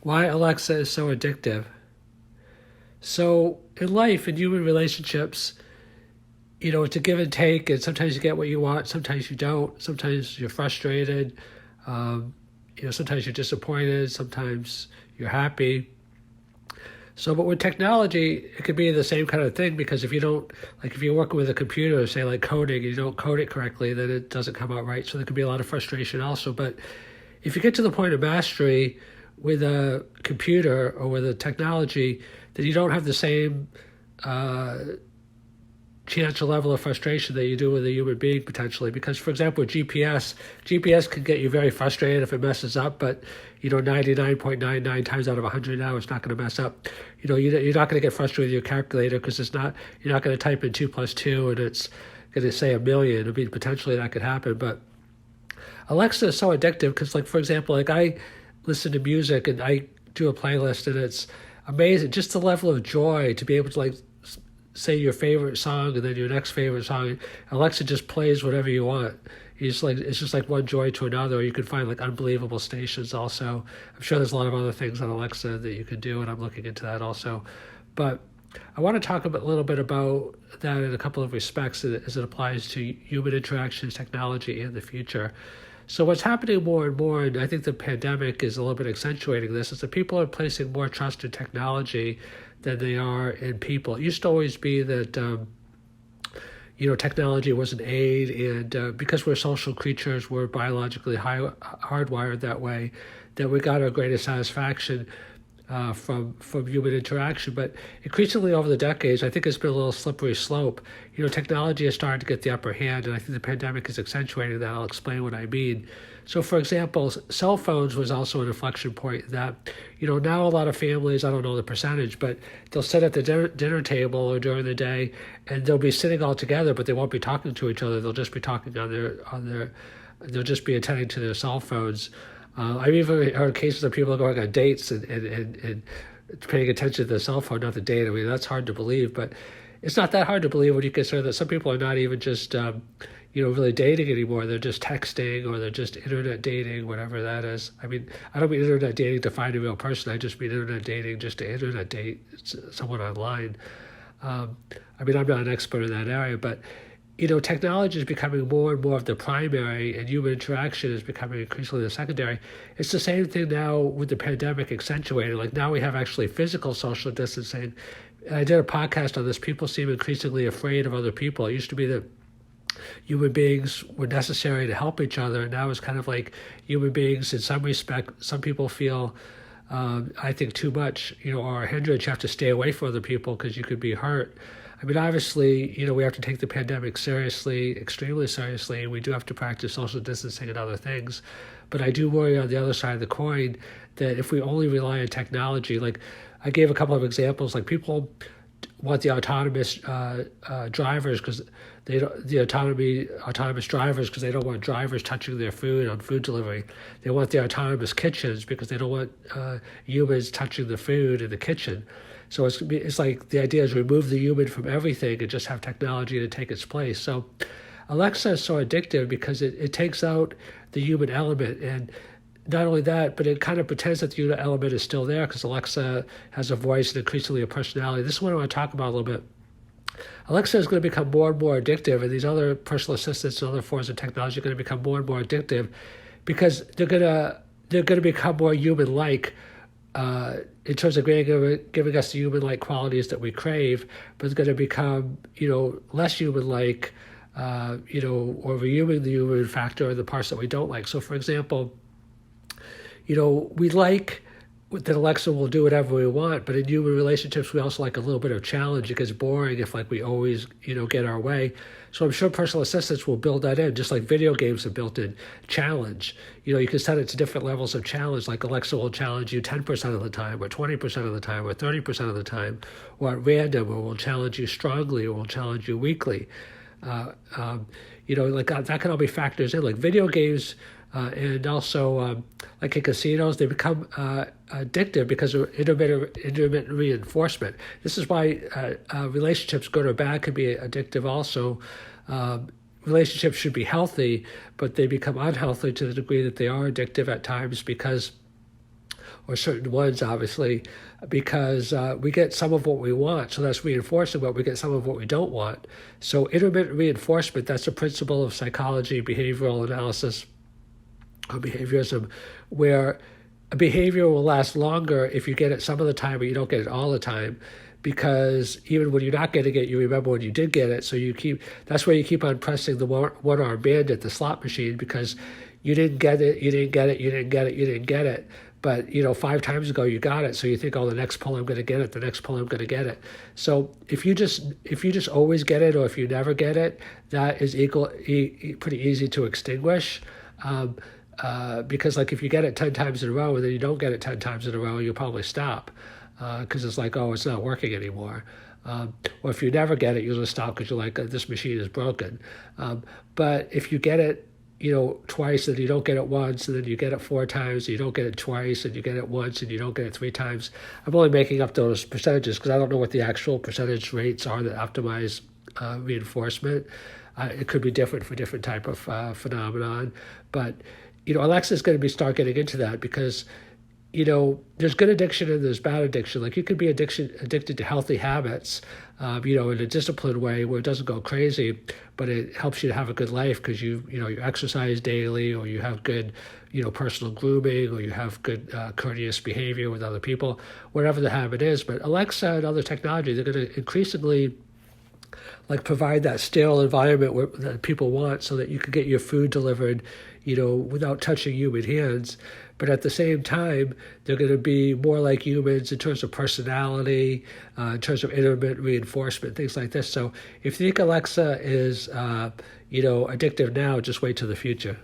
Why Alexa is so addictive. So in life, in human relationships, it's a give and take, and sometimes you get what you want, sometimes you don't. Sometimes you're frustrated. Sometimes you're disappointed. Sometimes you're happy. So, but with technology, it could be the same kind of thing, because if you don't, like if you're working with a computer, say like coding, and you don't code it correctly, then it doesn't come out right. So there could be a lot of frustration also. But if you get to the point of mastery with a computer or with a technology, then you don't have the same chance or level of frustration that you do with a human being potentially. Because, for example, with GPS can get you very frustrated if it messes up, but 99.99 times out of 100 now it's not going to mess up. You're not going to get frustrated with your calculator, because you're not going to type in 2 plus 2 and it's going to say 1,000,000. I mean, potentially that could happen, but Alexa is so addictive because, like, for example, like I listen to music and I do a playlist, and it's amazing just the level of joy to be able to, like, say your favorite song and then your next favorite song. Alexa just plays whatever you want. It's just like one joy to another. You can find like unbelievable stations also. I'm sure there's a lot of other things on Alexa that you can do, and I'm looking into that also. But I want to talk a little bit about that in a couple of respects as it applies to human interactions, technology, and the future. So what's happening more and more, and I think the pandemic is a little bit accentuating this, is that people are placing more trust in technology than they are in people. It used to always be that technology was an aid, and because we're social creatures, we're biologically hardwired that way, that we got our greatest satisfaction from human interaction. But increasingly over the decades, I think it's been a little slippery slope. Technology is starting to get the upper hand, and I think the pandemic is accentuating that. I'll explain what I mean. So, for example, cell phones was also an inflection point that, now a lot of families, I don't know the percentage, but they'll sit at the dinner table or during the day, and they'll be sitting all together, but they won't be talking to each other. They'll just be talking they'll just be attending to their cell phones. I've even heard cases of people going on dates and paying attention to the cell phone, not the date. I mean, that's hard to believe, but it's not that hard to believe when you consider that some people are not even just, really dating anymore. They're just texting, or they're just internet dating, whatever that is. I mean, I don't mean internet dating to find a real person. I just mean internet dating just to internet date someone online. I'm not an expert in that area, but technology is becoming more and more of the primary, and human interaction is becoming increasingly the secondary. It's the same thing now with the pandemic accentuated. Like, now we have actually physical social distancing. And I did a podcast on this. People seem increasingly afraid of other people. It used to be that human beings were necessary to help each other. And now it's kind of like human beings, in some respect, some people feel, I think, too much, or a hindrance. You have to stay away from other people because you could be hurt. I mean, obviously, we have to take the pandemic seriously, extremely seriously, and we do have to practice social distancing and other things. But I do worry on the other side of the coin that if we only rely on technology, like I gave a couple of examples, like people want the autonomous drivers because autonomous drivers because they don't want drivers touching their food on food delivery. They want the autonomous kitchens because they don't want humans touching the food in the kitchen. So it's like the idea is remove the human from everything and just have technology to take its place. So Alexa is so addictive because it takes out the human element. And not only that, but it kind of pretends that the human element is still there because Alexa has a voice and increasingly a personality. This is what I want to talk about a little bit. Alexa is going to become more and more addictive, and these other personal assistants and other forms of technology are going to become more and more addictive because they're going to become more human-like, in terms of giving us the human-like qualities that we crave, but it's going to become, less human-like, overhuman the human factor and the parts that we don't like. So, for example, we like that Alexa will do whatever we want, but in human relationships, we also like a little bit of challenge. It gets boring if, like, we always, get our way. So I'm sure personal assistants will build that in, just like video games have built in challenge. You can set it to different levels of challenge, like Alexa will challenge you 10% of the time, or 20% of the time, or 30% of the time, or at random, or will challenge you strongly, or will challenge you weakly. Like that can all be factors in, like video games. And also, like in casinos, they become addictive because of intermittent reinforcement. This is why relationships, good or bad, can be addictive also. Relationships should be healthy, but they become unhealthy to the degree that they are addictive at times because, or certain ones, obviously, because we get some of what we want. So that's reinforcing, but we get some of what we don't want. So intermittent reinforcement, that's a principle of psychology, behavioral analysis, or behaviorism, where a behavior will last longer if you get it some of the time, but you don't get it all the time. Because even when you're not getting it, you remember when you did get it. So that's where you keep on pressing the one-arm bandit, the slot machine, because you didn't get it, you didn't get it, you didn't get it, you didn't get it. But, 5 times ago you got it. So you think, oh, the next pull I'm going to get it, the next pull I'm going to get it. So if you just always get it, or if you never get it, that is pretty easy to extinguish. Because like if you get it 10 times in a row and then you don't get it 10 times in a row, you'll probably stop. Because it's like, oh, it's not working anymore. Or if you never get it, you'll just stop because you're like, this machine is broken. But if you get it, twice, and you don't get it once, and then you get it 4 times, and you don't get it twice, and you get it once, and you don't get it 3 times. I'm only making up those percentages because I don't know what the actual percentage rates are that optimize reinforcement. It could be different for different type of phenomenon. But, Alexa is going to start getting into that because there's good addiction and there's bad addiction. Like you could be addicted to healthy habits, in a disciplined way where it doesn't go crazy, but it helps you to have a good life because you exercise daily, or you have good, personal grooming, or you have good courteous behavior with other people, whatever the habit is. But Alexa and other technology, they're going to increasingly provide that stale environment that people want so that you can get your food delivered, without touching human hands. But at the same time, they're going to be more like humans in terms of personality, in terms of intermittent reinforcement, things like this. So if you think Alexa is, addictive now, just wait till the future.